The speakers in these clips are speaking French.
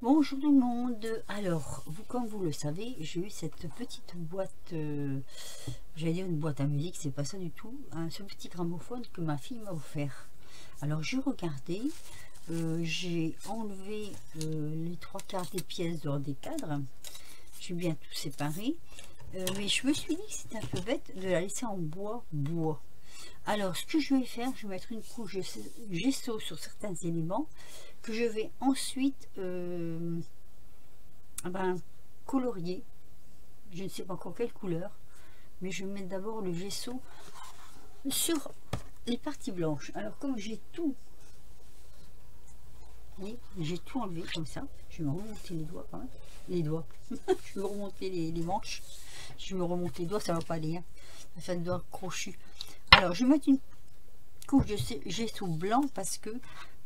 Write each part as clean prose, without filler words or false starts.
Bonjour tout le monde. Alors, comme vous le savez, j'ai eu cette petite boîte, j'allais dire une boîte à musique, c'est pas ça du tout, ce petit gramophone que ma fille m'a offert. Alors, je regardais, j'ai enlevé les trois quarts des pièces hors des cadres, j'ai bien tout séparé, mais je me suis dit que c'était un peu bête de la laisser en bois. Alors, ce que je vais faire, je vais mettre une couche de gesso sur certains éléments que je vais ensuite colorier. Je ne sais pas encore quelle couleur, mais je vais mettre d'abord le gesso sur les parties blanches. Alors, comme j'ai tout, j'ai tout enlevé comme ça, je vais me remonter les doigts quand même. Les doigts, je vais me remonter les manches. Je me remonte les doigts, ça va pas aller, hein. Ça fait le doigt crochu. Alors, je vais mettre une couche de gesso blanc parce que,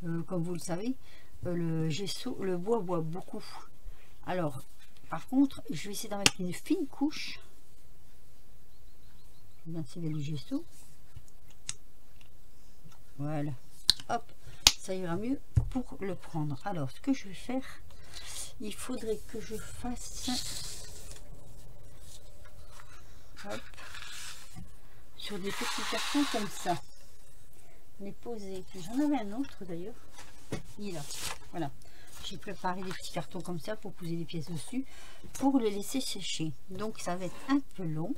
comme vous le savez, le gesso, le bois boit beaucoup. Alors, par contre, je vais essayer d'en mettre une fine couche. Je vais insérer du gesso. Voilà. Hop, ça ira mieux pour le prendre. Alors, ce que je vais faire, il faudrait que je fasse hop, sur des petits cartons comme ça. Les poser. J'en avais un autre d'ailleurs. Il est là. Voilà. J'ai préparé des petits cartons comme ça pour poser les pièces dessus pour les laisser sécher. Donc ça va être un peu long.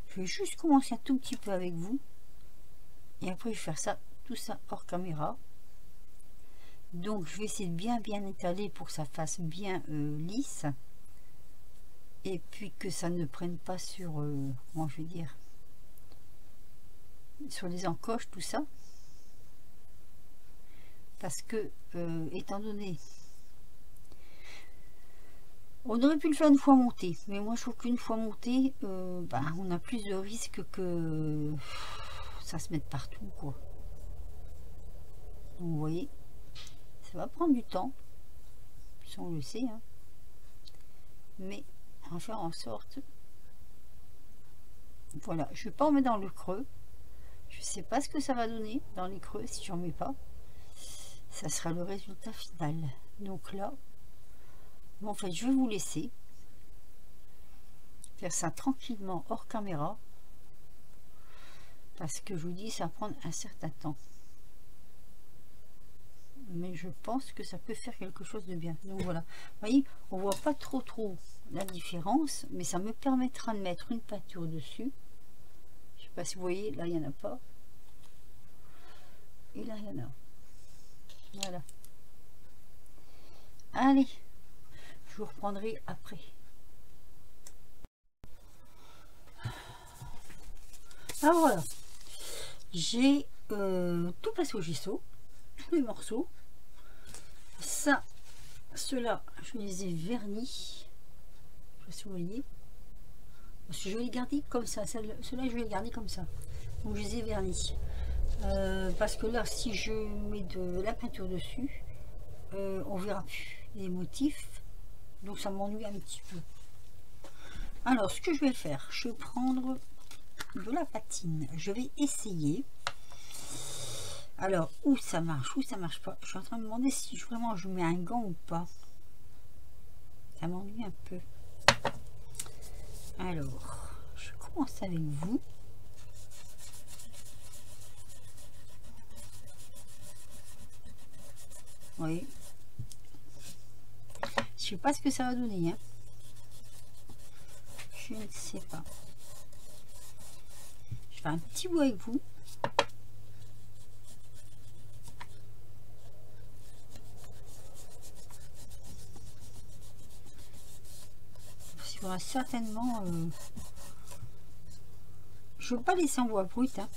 Je vais juste commencer un tout petit peu avec vous. Et après je vais faire ça, tout ça hors caméra. Donc je vais essayer de bien étaler pour que ça fasse bien lisse. Et puis que ça ne prenne pas sur, comment je vais dire, sur les encoches, tout ça. Parce que, étant donné, on aurait pu le faire une fois monté, mais moi je trouve qu'une fois monté, on a plus de risques que ça se mette partout, quoi. Donc, vous voyez, ça va prendre du temps, ça on le sait, hein. Mais on va faire en sorte. Voilà, je vais pas en mettre dans le creux. Je sais pas ce que ça va donner dans les creux si j'en mets pas. Ça sera le résultat final. Donc là, bon, en fait, je vais vous laisser faire ça tranquillement hors caméra parce que je vous dis ça va prendre un certain temps, mais je pense que ça peut faire quelque chose de bien. Donc voilà, vous voyez, on voit pas trop la différence, mais ça me permettra de mettre une peinture dessus. Je sais pas si vous voyez, là il y en a pas et là il y en a. Voilà, allez, je vous reprendrai après. Ah voilà, j'ai tout passé au gesso, tous les morceaux. Ça, ceux-là, je les ai vernis. Je sais pas si vous voyez. Parce que je vais les garder comme ça. Ceux-là, je vais les garder comme ça. Donc je les ai vernis. Parce que là, si je mets de la peinture dessus, on verra plus les motifs. Donc ça m'ennuie un petit peu. Alors, ce que je vais faire, je vais prendre de la patine. Je vais essayer. Alors, où ça marche pas. Je suis en train de me demander si vraiment je mets un gant ou pas. Ça m'ennuie un peu. Alors, je commence avec vous. Oui. Je sais pas ce que ça va donner, hein. Je ne sais pas. Je fais un petit bout avec vous. Il faudra certainement... je ne veux pas laisser en bois brut, hein.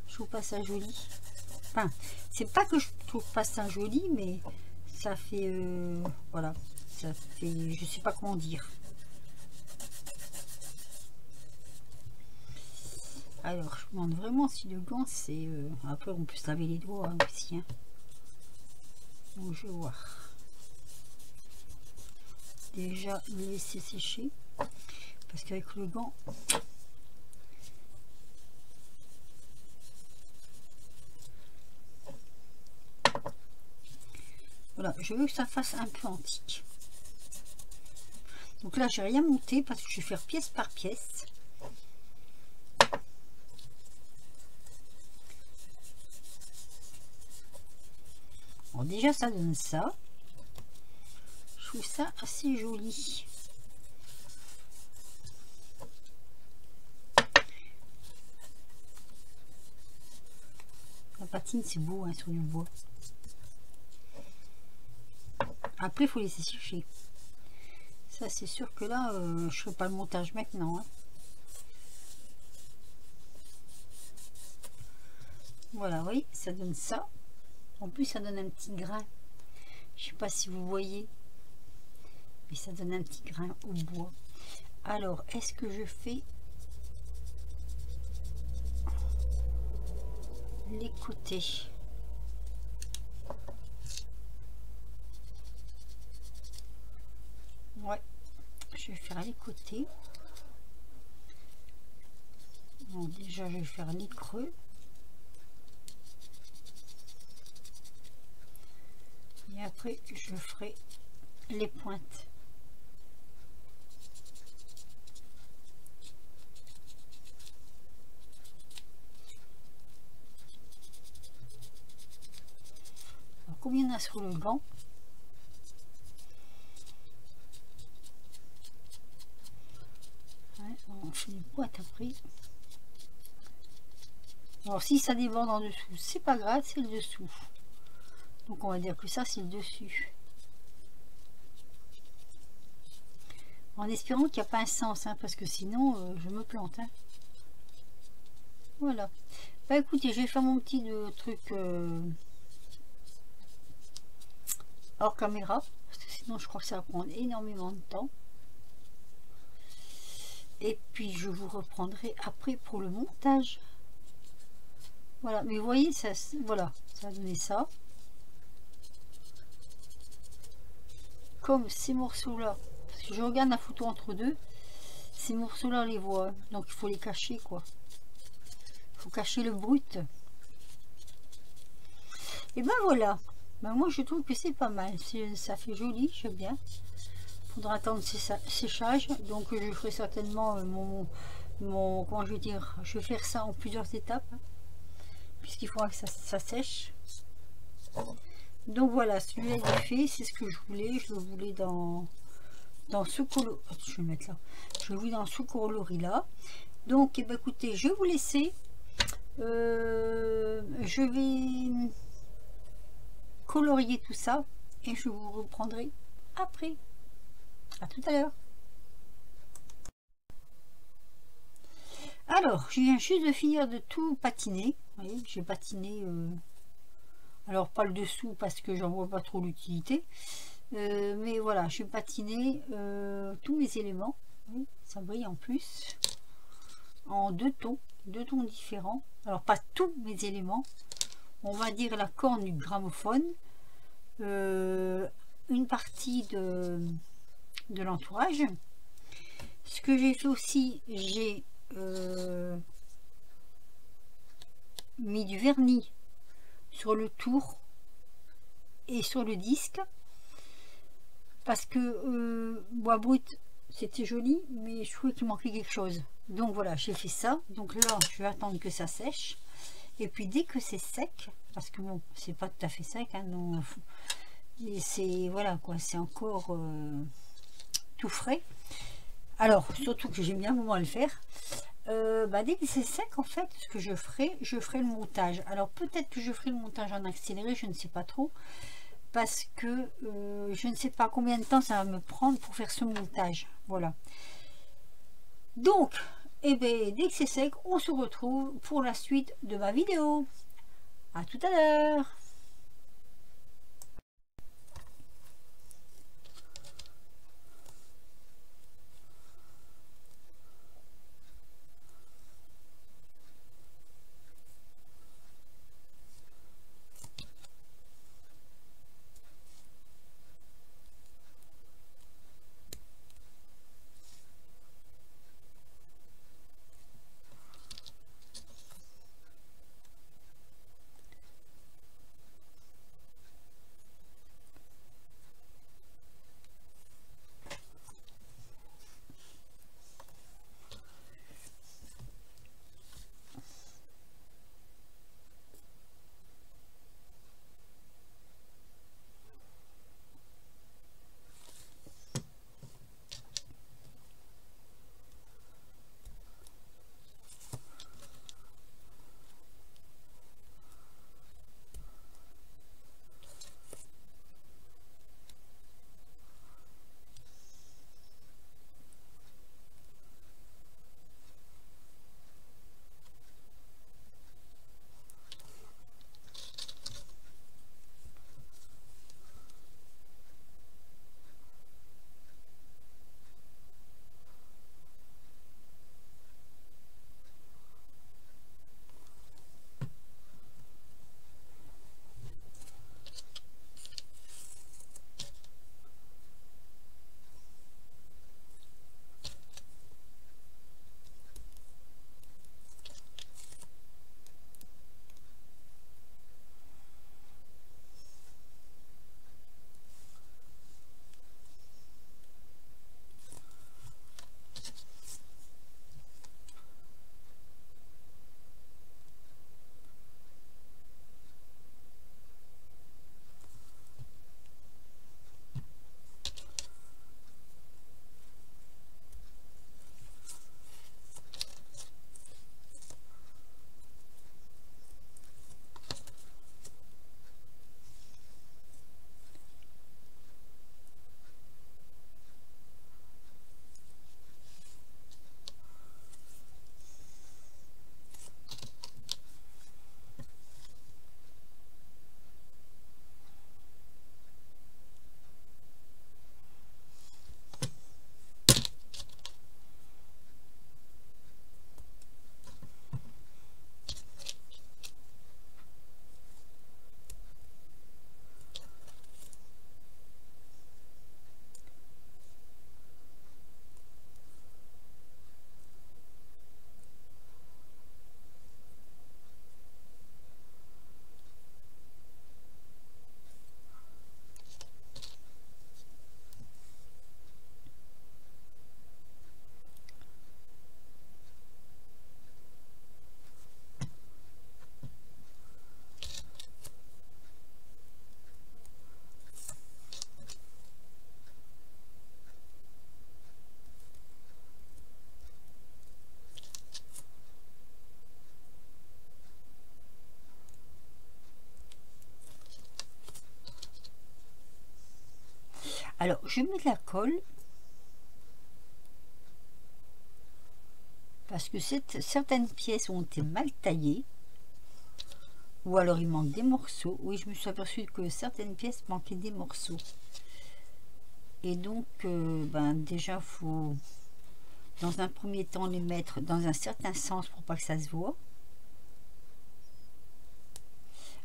Je trouve pas ça joli. Enfin, c'est pas que je trouve pas ça joli, mais ça fait... voilà. Ça fait... Je sais pas comment dire. Alors, je me demande vraiment si le gant, c'est... après, on peut se laver les doigts hein, aussi. Hein. Donc, je vais voir. Déjà, le laisser sécher. Parce qu'avec le gant... voilà, je veux que ça fasse un peu antique. Donc là, j'ai rien monté parce que je vais faire pièce par pièce. Alors déjà, ça donne ça. Je trouve ça assez joli. La patine, c'est beau hein, sur du bois. Après, il faut laisser sécher. Ça, c'est sûr que là, je ne ferai pas le montage maintenant. Hein. Voilà, oui, ça donne ça. En plus, ça donne un petit grain. Je sais pas si vous voyez. Mais ça donne un petit grain au bois. Alors, est-ce que je fais les côtés? Ouais, je vais faire les côtés. Bon, déjà, je vais faire les creux. Et après, je ferai les pointes. Alors, combien il y en a sur le gant? Ouais, on fait les pointes après. Alors, si ça déborde en dessous, c'est pas grave, c'est le dessous. Donc, on va dire que ça, c'est le dessus. En espérant qu'il n'y a pas un sens, hein, parce que sinon, je me plante. Hein. Voilà. Bah écoutez, je vais faire mon petit truc hors caméra, parce que sinon je crois que ça va prendre énormément de temps. Et puis je vous reprendrai après pour le montage. Voilà, mais vous voyez, ça, voilà, ça a donné ça. Comme ces morceaux-là, parce que je regarde la photo entre deux, ces morceaux-là, on les voit, donc il faut les cacher, quoi. Il faut cacher le brut. Et ben voilà. Ben moi je trouve que c'est pas mal, ça fait joli, j'aime bien. Faudra attendre séchage, donc je ferai certainement comment je vais dire, je vais faire ça en plusieurs étapes, hein, puisqu'il faudra que ça sèche. Donc voilà, celui-là il est fait, c'est ce que je le voulais dans ce coloris, je vais le mettre là, je le voulais dans ce coloris là. Donc eh ben, écoutez, je vais vous laisser, je vais colorier tout ça et je vous reprendrai après. À tout à l'heure. Alors, je viens juste de finir de tout patiner. Vous voyez, j'ai patiné. Alors, pas le dessous parce que j'en vois pas trop l'utilité. Mais voilà, j'ai patiné tous mes éléments. Oui, ça brille en plus. En deux tons différents. Alors, pas tous mes éléments. On va dire la corne du gramophone. Une partie de l'entourage. Ce que j'ai fait aussi, j'ai mis du vernis sur le tour et sur le disque parce que bois brut c'était joli, mais je trouvais qu'il manquait quelque chose. Donc voilà, j'ai fait ça. Donc là, je vais attendre que ça sèche. Et puis dès que c'est sec, parce que bon, c'est pas tout à fait sec, hein, non, c'est voilà quoi, c'est encore tout frais. Alors, surtout que j'ai mis un moment à le faire. Dès que c'est sec, en fait, ce que je ferai le montage. Alors, peut-être que je ferai le montage en accéléré, je ne sais pas trop. Parce que je ne sais pas combien de temps ça va me prendre pour faire ce montage. Voilà. Donc, dès que c'est sec, on se retrouve pour la suite de ma vidéo. À tout à l'heure. Alors, je mets de la colle parce que certaines pièces ont été mal taillées ou alors il manque des morceaux. Oui, je me suis aperçue que certaines pièces manquaient des morceaux. Et donc, déjà, faut dans un premier temps les mettre dans un certain sens pour pas que ça se voit.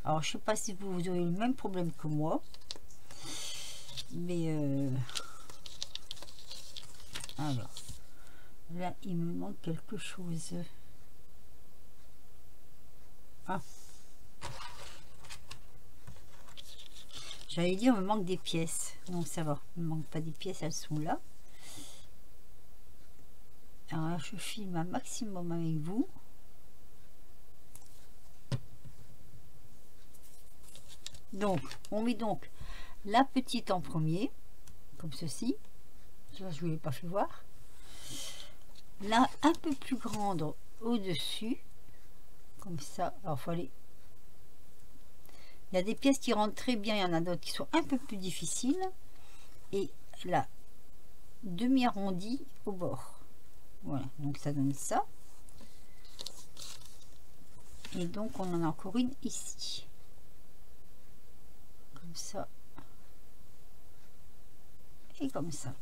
Alors, je sais pas si vous aurez le même problème que moi, mais alors là, il me manque quelque chose. Ah, j'allais dire, il me manque des pièces. Non, ça va, il me manque pas des pièces, elles sont là. Alors là, je filme un maximum avec vous. Donc, on met donc la petite en premier, comme ceci. Ça, je ne vous l'ai pas fait voir. Là, un peu plus grande au-dessus, comme ça. Alors, faut aller. Il y a des pièces qui rentrent très bien, il y en a d'autres qui sont un peu plus difficiles. Et là, demi-arrondi au bord. Voilà, donc ça donne ça. Et donc, on en a encore une ici. Comme ça. Et comme ça.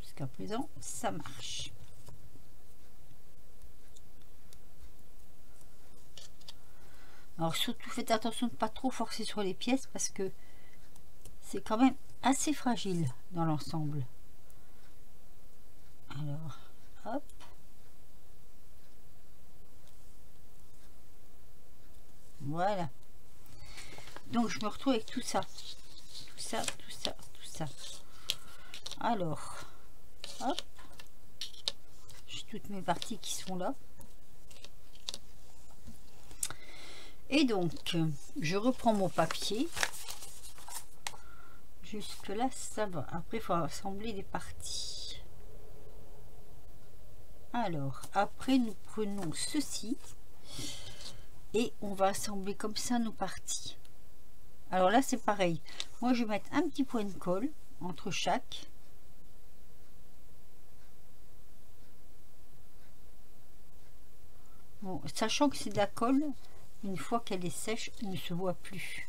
Jusqu'à présent, ça marche. Alors surtout faites attention de ne pas trop forcer sur les pièces parce que c'est quand même assez fragile dans l'ensemble. Alors, hop. Voilà. Donc je me retrouve avec tout ça. Tout ça, tout ça, tout ça. Alors, hop. J'ai toutes mes parties qui sont là. Et donc, je reprends mon papier. Jusque là, ça va. Après, il faut assembler les parties. Alors, après, nous prenons ceci. Et on va assembler comme ça nos parties. Alors là, c'est pareil. Moi, je vais mettre un petit point de colle entre chaque. Bon, sachant que c'est de la colle, une fois qu'elle est sèche, elle ne se voit plus.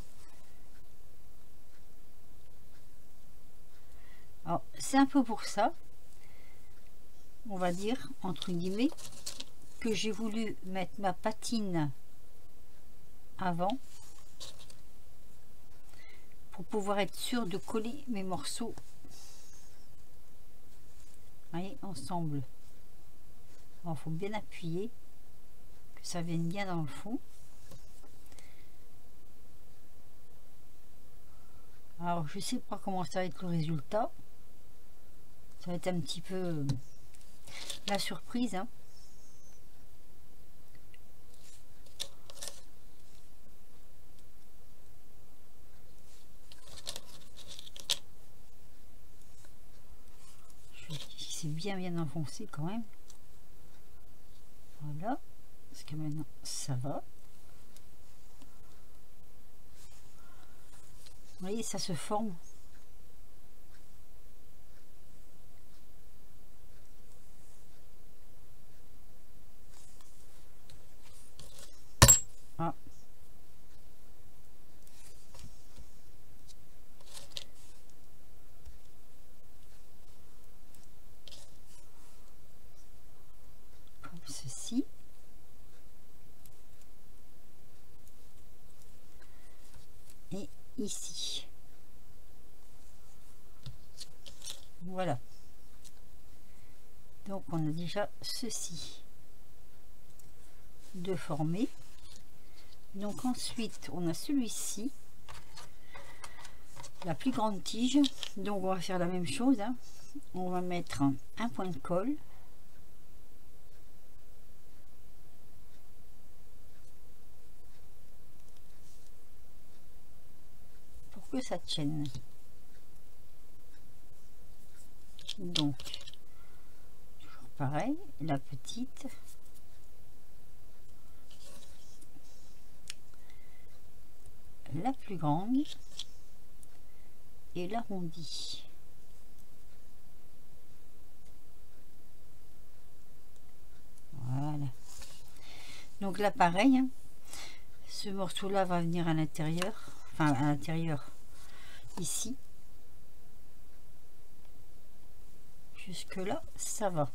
Alors, c'est un peu pour ça, on va dire, entre guillemets, que j'ai voulu mettre ma patine avant pour pouvoir être sûr de coller mes morceaux, voyez, ensemble. Il faut bien appuyer, que ça vienne bien dans le fond. Alors, je sais pas comment ça va être le résultat. Ça va être un petit peu la surprise, hein. C'est bien enfoncé quand même. Voilà. Parce que maintenant, ça va. Vous voyez, ça se forme. Ah. Comme ceci. Et ici. Voilà. Donc on a déjà ceci de former. Donc ensuite on a celui-ci, la plus grande tige. Donc on va faire la même chose, hein. On va mettre un point de colle. Pour que ça tienne. Donc toujours pareil, la petite. La plus grande et l'arrondi. Voilà. Donc là pareil, hein, ce morceau là va venir à l'intérieur, enfin à l'intérieur ici. Jusque là ça va.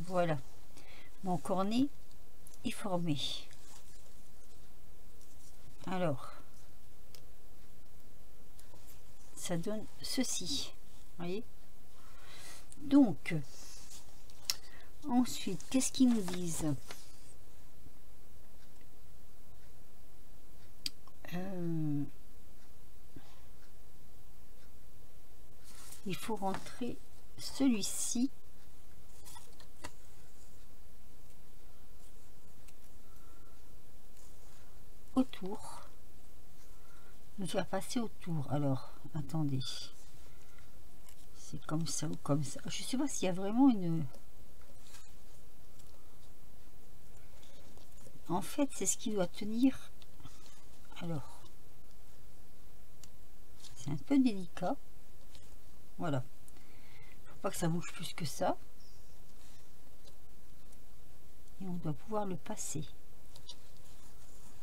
Voilà, mon cornet est formé. Alors ça donne ceci, voyez. Donc ensuite, qu'est-ce qu'ils nous disent? Il faut rentrer celui-ci autour, le faire passer autour. Alors attendez, c'est comme ça ou comme ça, je sais pas s'il y a vraiment une, en fait c'est ce qui doit tenir. Alors c'est un peu délicat, voilà, faut pas que ça bouge plus que ça, et on doit pouvoir le passer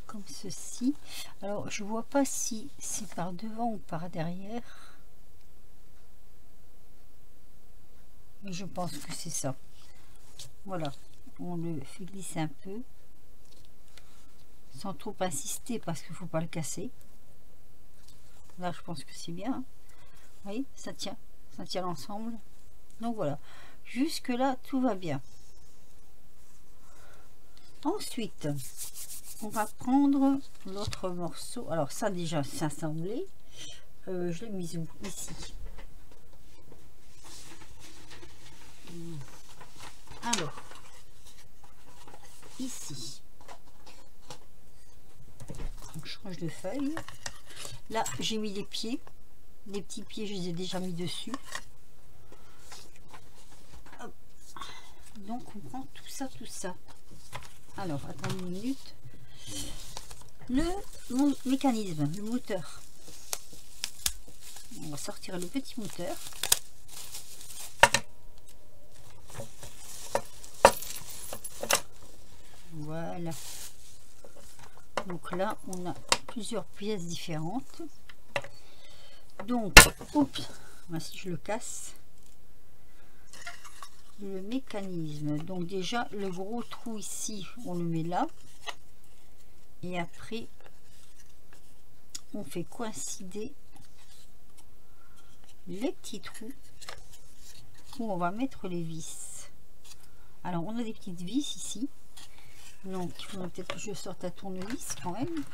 comme ceci. Alors je vois pas si c'est par devant ou par derrière, mais je pense que c'est ça. Voilà, on le fait glisser un peu sans trop insister parce qu'il faut pas le casser. Là je pense que c'est bien, hein. Vous voyez, ça tient l'ensemble. Donc voilà, jusque là tout va bien. Ensuite on va prendre l'autre morceau. Alors ça déjà c'est assemblé, je l'ai mis où? Ici. Alors ici on change de feuille. Là j'ai mis les pieds, les petits pieds je les ai déjà mis dessus. Hop. Donc on prend tout ça. Alors attendez une minute. Le mécanisme, le moteur, on va sortir le petit moteur. Voilà, donc là on a plusieurs pièces différentes. Donc oups, si je le casse, le mécanisme, donc déjà le gros trou ici on le met là, et après on fait coïncider les petits trous où on va mettre les vis. Alors on a des petites vis ici, donc il faudrait peut-être que je sorte un tournevis quand même.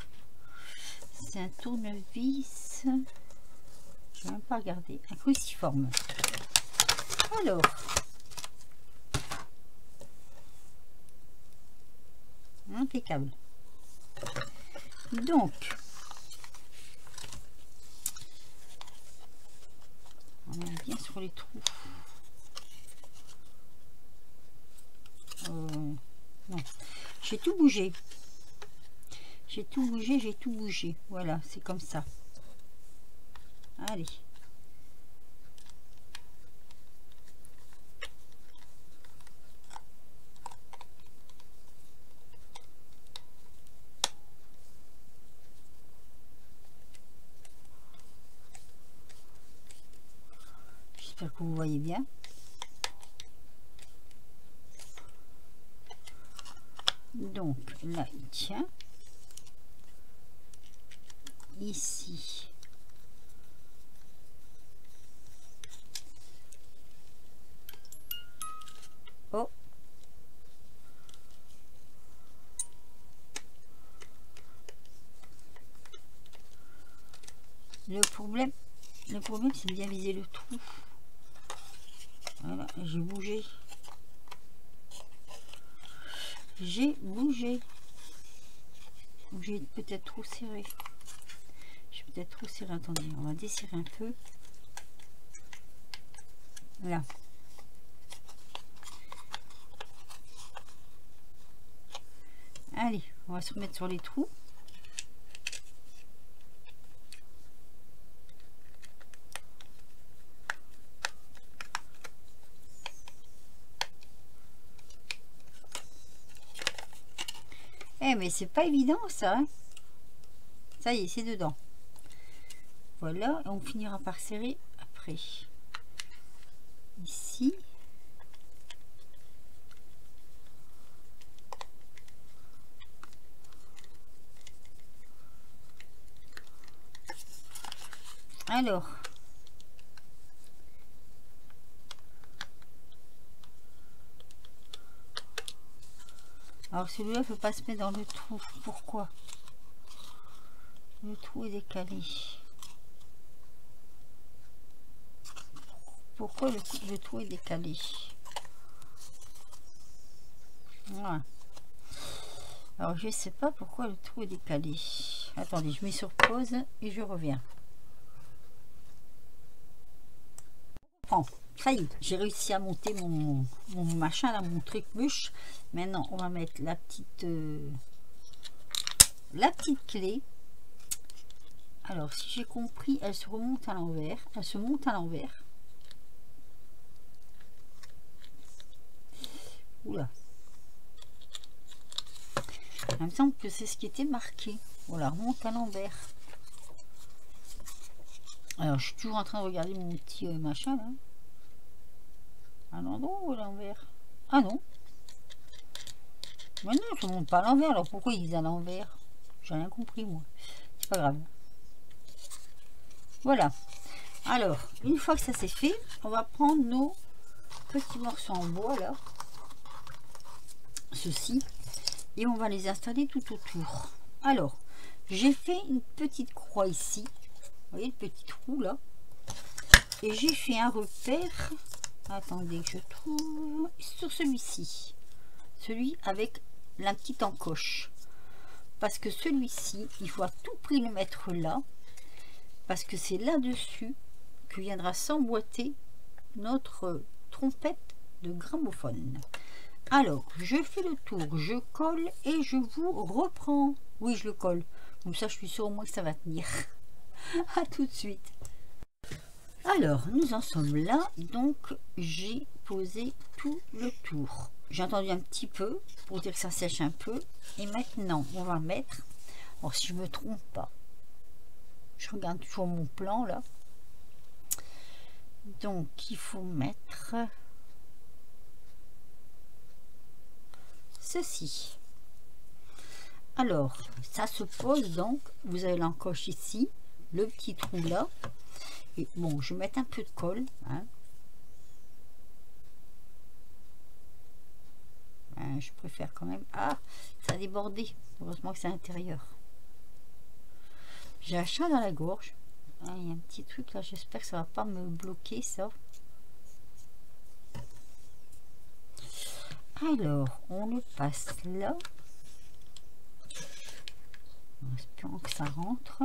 C'est un tournevis, je vais même pas regarder, un cruciforme. Alors impeccable. Donc on est bien sur les trous. Non, j'ai tout bougé. J'ai tout bougé. Voilà, c'est comme ça. Allez. J'espère que vous voyez bien. Donc là il tient ici, oh le problème c'est de bien viser le trou. Voilà, j'ai bougé, j'ai peut-être trop serré. J'ai peut-être trop serré. Attendez, on va desserrer un peu. Là. Allez, On va se remettre sur les trous. Eh mais c'est pas évident ça, hein. Ça y est, c'est dedans. Voilà, et on finira par serrer après. Ici. Alors. Alors celui-là ne peut pas se mettre dans le trou. Pourquoi? Le trou est décalé. Pourquoi le trou est décalé? Voilà. Alors je sais pas pourquoi le trou est décalé. Attendez, je mets sur pause et je reviens. Bon, ça y est, j'ai réussi à monter mon machin là, mon truc-bûche. Maintenant on va mettre la petite clé. Alors si j'ai compris, elle se remonte à l'envers, elle se monte à l'envers. Oula, il me semble que c'est ce qui était marqué. Voilà, remonte à l'envers. Alors je suis toujours en train de regarder mon petit machin là. À l'endroit ou à l'envers? Ah non, mais non, je ne monte pas à l'envers. Alors pourquoi ils disent à l'envers? J'ai rien compris moi. C'est pas grave. Voilà. Alors une fois que ça c'est fait, on va prendre nos petits morceaux en bois là, ceci, et on va les installer tout autour. Alors j'ai fait une petite croix ici, vous voyez le petit trou là, et j'ai fait un repère. Attendez que je trouve sur celui-ci, celui avec la petite encoche, parce que celui-ci il faut à tout prix le mettre là, parce que c'est là-dessus que viendra s'emboîter notre trompette de gramophone. Alors je fais le tour, je colle et je vous reprends. Oui, je le colle, comme ça je suis sûre au moins que ça va tenir. À tout de suite. Alors nous en sommes là, donc j'ai posé tout le tour. J'ai entendu un petit peu pour dire que ça sèche un peu, et maintenant on va mettre, alors si je me trompe pas, je regarde toujours mon plan là, donc il faut mettre ceci. Alors ça se pose, donc vous avez l'encoche ici, le petit trou là, et bon je vais mettre un peu de colle, hein. Je préfère quand même. Ah, ça a débordé, heureusement que c'est à l'intérieur. J'ai un chat dans la gorge. Ah, il y a un petit truc là, j'espère que ça va pas me bloquer ça. Alors on le passe là, en espérant que ça rentre.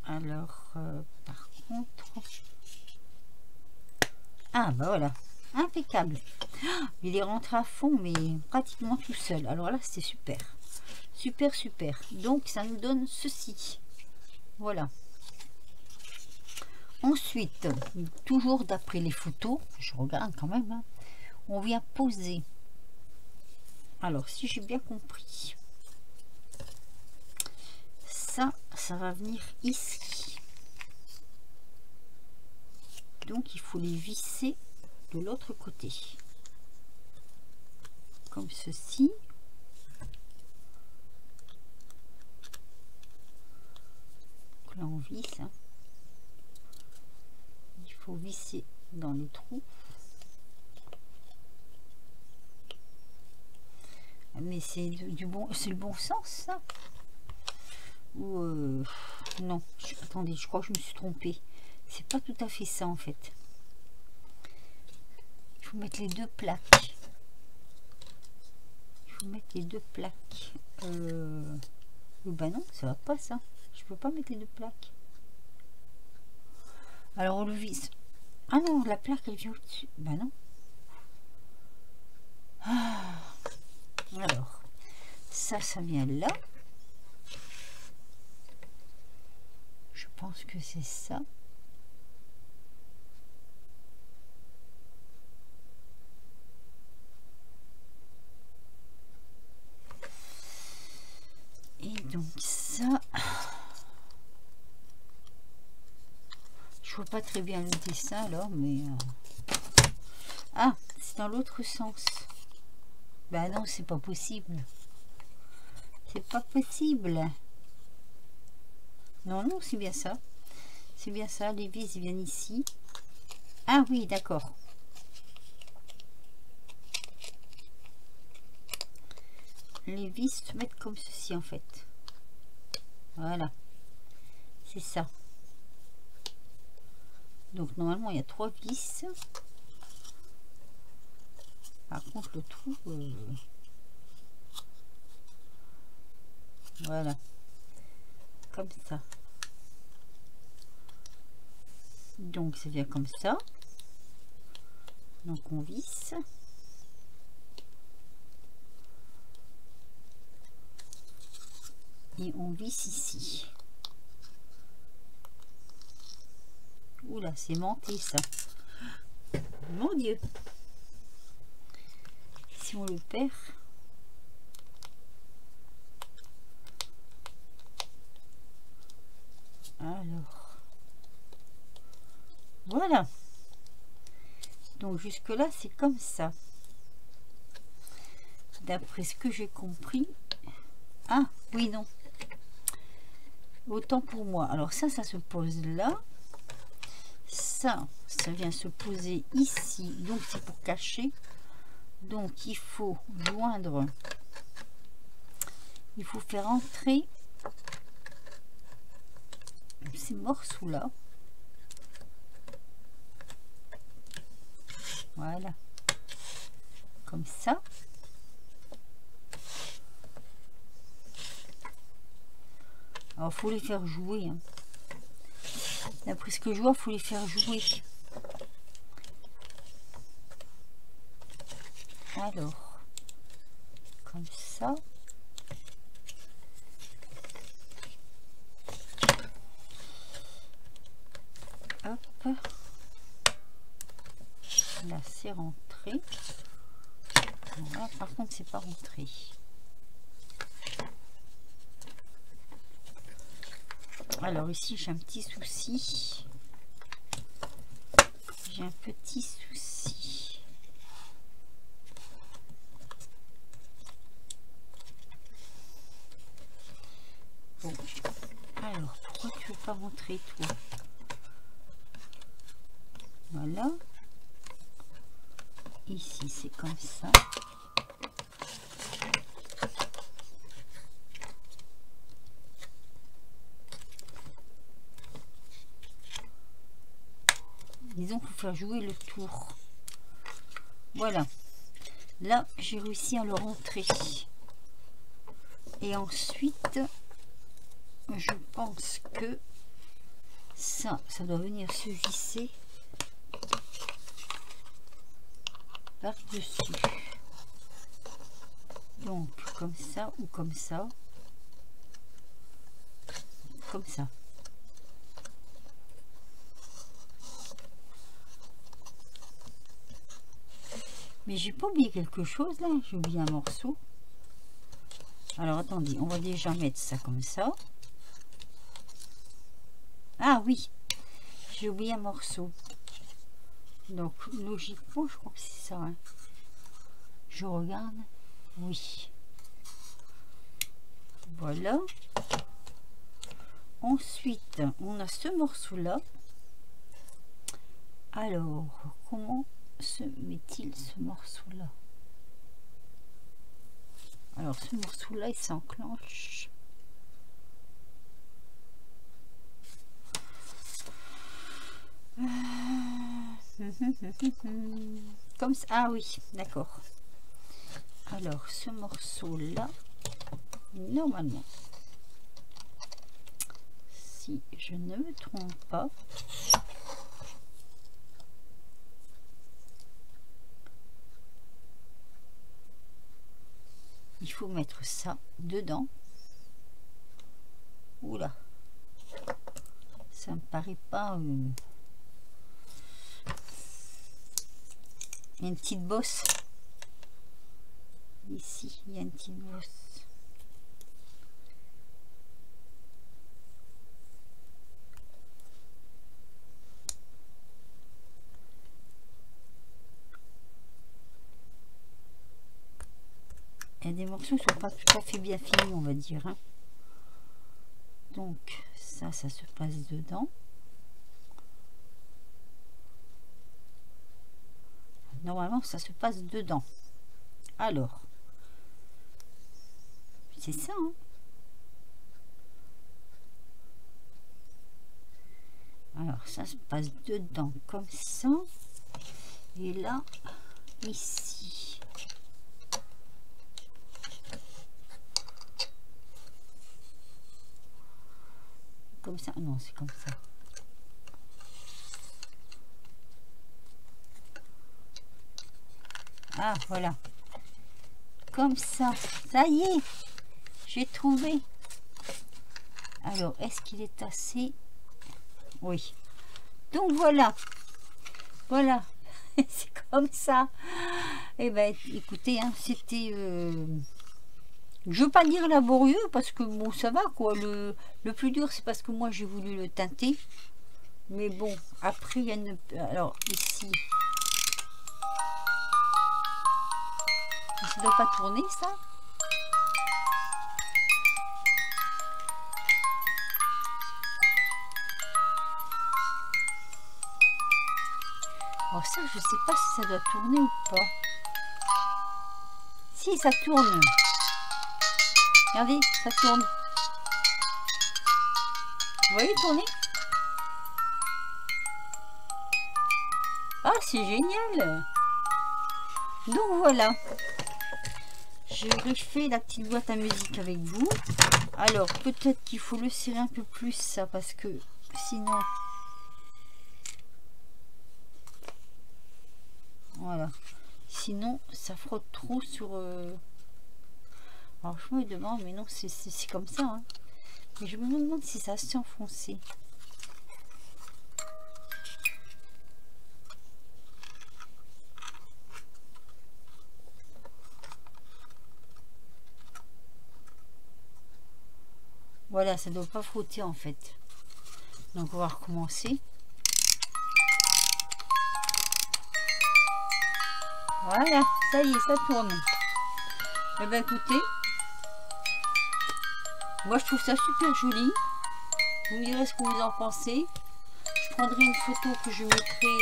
Alors par contre, ah bah voilà, impeccable. Il est rentré à fond mais pratiquement tout seul. Alors là c'est super, super super. Donc ça nous donne ceci, voilà. Ensuite, toujours d'après les photos, je regarde quand même, hein, on vient poser. Alors si j'ai bien compris, ça va venir ici, donc il faut les visser de l'autre côté comme ceci. Donc là on visse, hein. Il faut visser dans les trous, mais c'est c'est le bon sens ça, ou non, attendez, je crois que je me suis trompée, c'est pas tout à fait ça en fait. Il faut mettre les deux plaques, il faut mettre les deux plaques. Bah non, ça va pas ça, je peux pas mettre les deux plaques. Alors on le visse Ah non, la plaque elle vient au-dessus. Bah non. Ah. Alors, ça vient là. Je pense que c'est ça. Et donc ça, je vois pas très bien le dessin alors, mais ah, c'est dans l'autre sens. Bah non, c'est pas possible. C'est pas possible. Non, non, c'est bien ça. C'est bien ça, les vis viennent ici. Ah oui, d'accord. Les vis se mettent comme ceci en fait. Voilà. C'est ça. Donc normalement il y a 3 vis. Par contre le trou... voilà. Comme ça. Donc ça vient comme ça. Donc on visse. Et on visse ici. Oula, c'est monté ça. Mon Dieu. Si on le perd. Alors. Voilà. Donc jusque là c'est comme ça. D'après ce que j'ai compris. Ah oui, non. Autant pour moi. Alors ça se pose là. Ça vient se poser ici. Donc c'est pour cacher. Donc il faut joindre. Il faut faire entrer ces morceaux là. Voilà. Comme ça. Alors, faut les faire jouer. Hein. D'après ce que je vois, faut les faire jouer. Alors, comme ça. Hop. Là, c'est rentré. Voilà, par contre, c'est pas rentré. Alors ici j'ai un petit souci. J'ai un petit souci. Bon. Alors pourquoi tu veux pas rentrer toi? Voilà. Ici c'est comme ça. Disons qu'il faut faire jouer le tour. Voilà. Là, j'ai réussi à le rentrer. Et ensuite, je pense que ça doit venir se visser par-dessus. Donc, comme ça ou comme ça. Comme ça. Mais j'ai pas oublié quelque chose là, j'ai oublié un morceau. Alors attendez, on va déjà mettre ça comme ça. Ah oui, j'ai oublié un morceau. Donc logiquement, je crois que c'est ça. Hein. Je regarde. Oui. Voilà. Ensuite, on a ce morceau là. Alors, comment se met-il ce morceau là? Alors ce morceau là il s'enclenche comme ça. Ah oui, d'accord. Alors ce morceau là, normalement, si je ne me trompe pas, il faut mettre ça dedans. Oula, ça me paraît pas. Il y a une petite bosse. Ici, il y a une petite bosse. Il y a des morceaux qui ne sont pas tout à fait bien finis, on va dire. Hein. Donc, ça se passe dedans. Normalement, ça se passe dedans. Alors, c'est ça. Hein. Alors, ça se passe dedans comme ça. Et là, ici. Comme ça. Non, c'est comme ça. Ah, voilà. Comme ça. Ça y est. J'ai trouvé. Alors, est-ce qu'il est assez? Oui. Donc, voilà. Voilà. C'est comme ça. Eh ben, écoutez, hein, c'était... je veux pas dire laborieux, parce que, bon, ça va, quoi. Le plus dur, c'est parce que moi, j'ai voulu le teinter. Mais bon, après, il y a une... Alors, ici... Ça ne doit pas tourner, ça. Alors ça, je sais pas si ça doit tourner ou pas. Si, ça tourne. Regardez, ça tourne. Vous voyez tourner? Ah, c'est génial. Donc voilà. Je refais la petite boîte à musique avec vous. Alors, peut-être qu'il faut le serrer un peu plus, ça, parce que sinon... Voilà. Sinon, ça frotte trop sur... Alors, je me demande, mais non, c'est comme ça. Hein. Mais je me demande si ça s'est enfoncé. Voilà, ça ne doit pas frotter en fait. Donc, on va recommencer. Voilà, ça y est, ça tourne. Eh bien, écoutez, moi je trouve ça super joli. Vous me direz ce que vous en pensez. Je prendrai une photo que je mettrai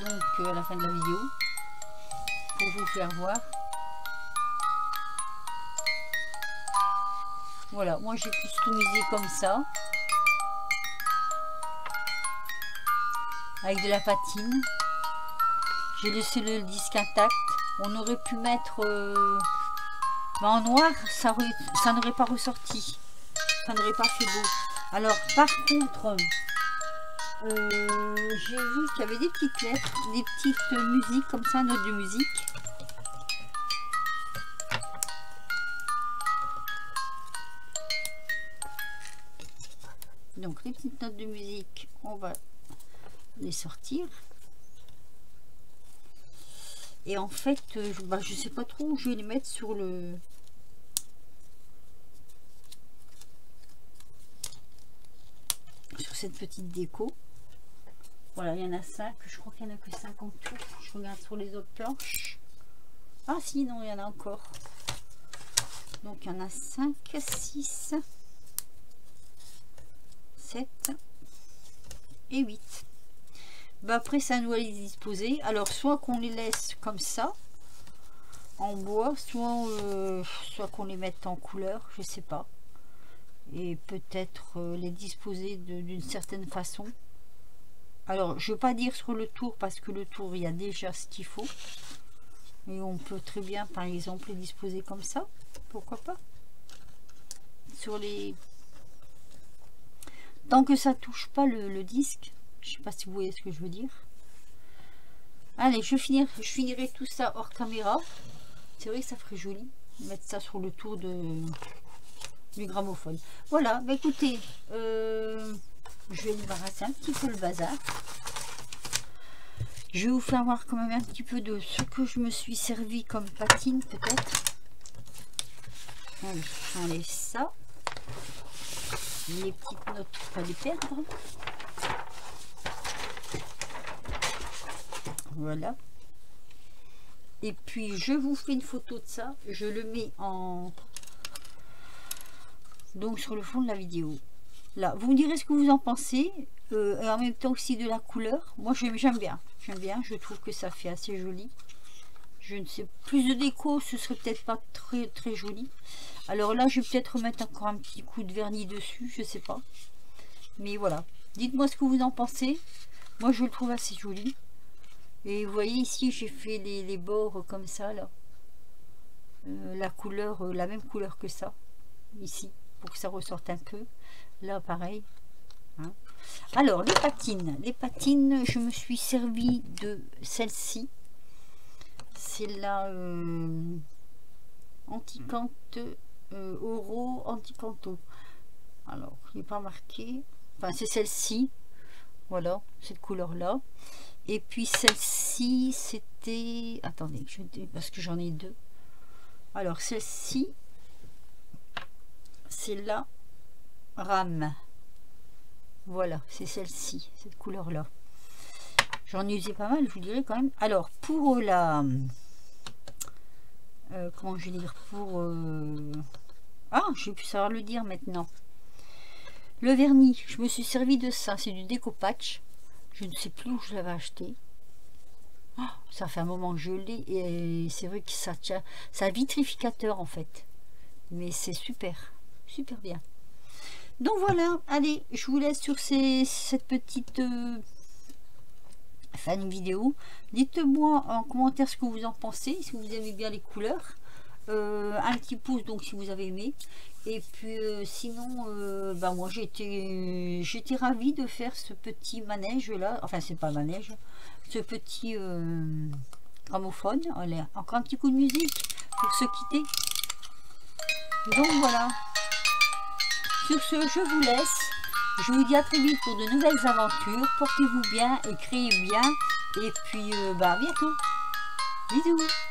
donc à la fin de la vidéo pour vous faire voir. Voilà, moi j'ai customisé comme ça. Avec de la patine. J'ai laissé le disque intact. On aurait pu mettre en noir, ça n'aurait pas ressorti. Ça n'aurait pas fait beau. Alors par contre, j'ai vu qu'il y avait des petites lettres, des petites musiques comme ça, notes de musique. Donc les petites notes de musique, on va les sortir. Et en fait, je sais pas trop où je vais les mettre sur le... Sur cette petite déco. Voilà, il y en a 5. Je crois qu'il n'y en a que 5 en tout. Je regarde sur les autres planches. Ah si, non, il y en a encore. Donc il y en a 5, 6, 7 et 8. Bah après, ça nous à les disposer. Alors, soit qu'on les laisse comme ça, en bois, soit qu'on les mette en couleur, je sais pas. Et peut-être les disposer d'une certaine façon. Alors, je ne veux pas dire sur le tour, parce que le tour, il y a déjà ce qu'il faut. Mais on peut très bien, par exemple, les disposer comme ça. Pourquoi pas? Sur les... Tant que ça touche pas le disque. Je sais pas si vous voyez ce que je veux dire. Allez, je finirai tout ça hors caméra. C'est vrai que ça ferait joli. Mettre ça sur le tour du gramophone. Voilà, bah écoutez, je vais débarrasser un petit peu le bazar. Je vais vous faire voir quand même un petit peu de ce que je me suis servi comme patine peut-être. Allez, j'enlève ça. Les petites notes, pas les perdre. Voilà. Et puis je vous fais une photo de ça. Je le mets en... donc sur le fond de la vidéo. Là, vous me direz ce que vous en pensez. Et en même temps aussi de la couleur. Moi j'aime bien. J'aime bien. Je trouve que ça fait assez joli. Je ne sais, plus de déco, ce serait peut-être pas très joli. Alors là, je vais peut-être remettre encore un petit coup de vernis dessus. Je sais pas. Mais voilà. Dites-moi ce que vous en pensez. Moi je le trouve assez joli. Et vous voyez ici, j'ai fait les bords comme ça là. La couleur, la même couleur que ça. Ici, pour que ça ressorte un peu. Là, pareil. Hein. Alors, les patines. Les patines, je me suis servi de celle-ci. C'est la Anticante Oro Anticanto. Alors, il n'est pas marqué. Enfin, c'est celle-ci. Voilà, cette couleur-là. Et puis celle-ci, c'était... Attendez, parce que j'en ai deux. Alors, celle-ci, c'est la Rame. Voilà, c'est celle-ci, cette couleur-là. J'en ai usé pas mal, je vous dirais quand même. Alors, pour la... comment je vais dire? Pour... ah, j'ai pu savoir le dire maintenant. Le vernis, je me suis servi de ça. C'est du découpage. Je ne sais plus où je l'avais acheté. Oh, ça fait un moment que je l'ai. Et c'est vrai que ça tient. C'est un vitrificateur en fait. Mais c'est super. Super bien. Donc voilà. Allez, je vous laisse sur cette petite... fin de vidéo. Dites-moi en commentaire ce que vous en pensez, si vous aimez bien les couleurs. Un petit pouce donc si vous avez aimé. Et puis sinon, bah moi j'étais ravie de faire ce petit manège là. Enfin c'est pas manège, ce petit gramophone. Allez, encore un petit coup de musique pour se quitter. Donc voilà. Sur ce, je vous laisse. Je vous dis à très vite pour de nouvelles aventures. Portez-vous bien et créez bien. Et puis, bah, à bientôt. Bisous.